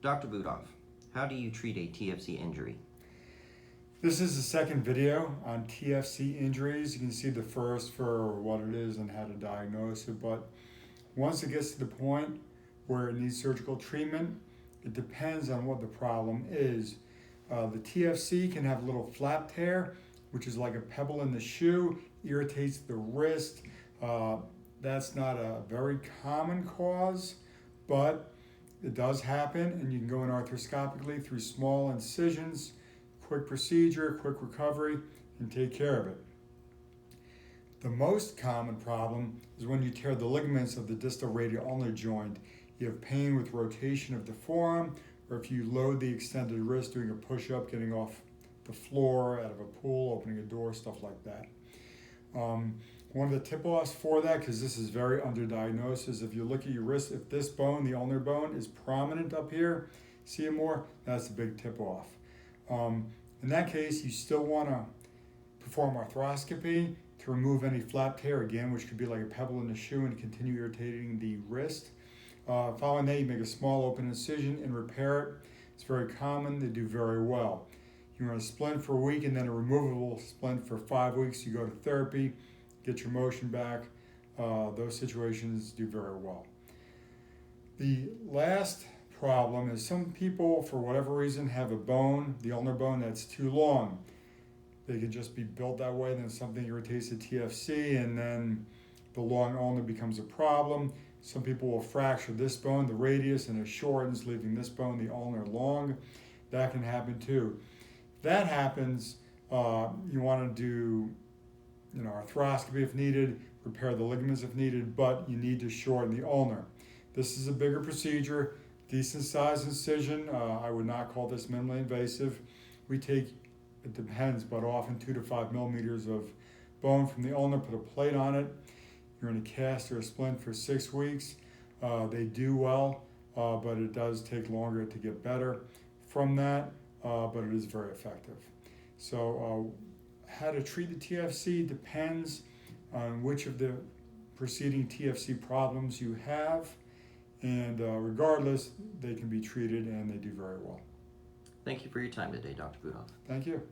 Dr. Budoff, how do you treat a TFC injury? This is the second video on TFC injuries. You can see the first for what it is and how to diagnose it, but once it gets to the point where it needs surgical treatment, it depends on what the problem is. The TFC can have a little flap tear, which is like a pebble in the shoe, irritates the wrist. That's not a very common cause, but it does happen, and you can go in arthroscopically through small incisions, quick procedure, quick recovery, and take care of it. The most common problem is when you tear the ligaments of the distal radial ulnar joint. You have pain with rotation of the forearm, or if you load the extended wrist doing a push-up, getting off the floor, out of a pool, opening a door, stuff like that. One of the tip-offs for that, because this is very underdiagnosed, is if you look at your wrist, if this bone, the ulnar bone, is prominent up here, see it more, that's a big tip-off. In that case, you still want to perform arthroscopy to remove any flap tear, again, which could be like a pebble in the shoe, and continue irritating the wrist. Following that, you make a small open incision and repair it. It's very common. They do very well. You run a splint for a week and then a removable splint for 5 weeks. You go to therapy, get your motion back. Those situations do very well. The last problem is some people, for whatever reason, have a bone, the ulnar bone, that's too long. They can just be built that way, then something irritates the TFC, and then the long ulnar becomes a problem. Some people will fracture this bone, the radius, and it shortens, leaving this bone, the ulnar, long. That can happen too. If that happens, you want to do arthroscopy if needed, repair the ligaments if needed, but you need to shorten the ulnar. This is a bigger procedure, decent size incision. I would not call this minimally invasive. We take, it depends, but often 2 to 5 millimeters of bone from the ulnar, put a plate on it. You're in a cast or a splint for 6 weeks. They do well, but it does take longer to get better from that, but it is very effective. So how to treat the TFC depends on which of the preceding TFC problems you have, and regardless, they can be treated and they do very well. Thank you for your time today, Dr. Budoff. Thank you.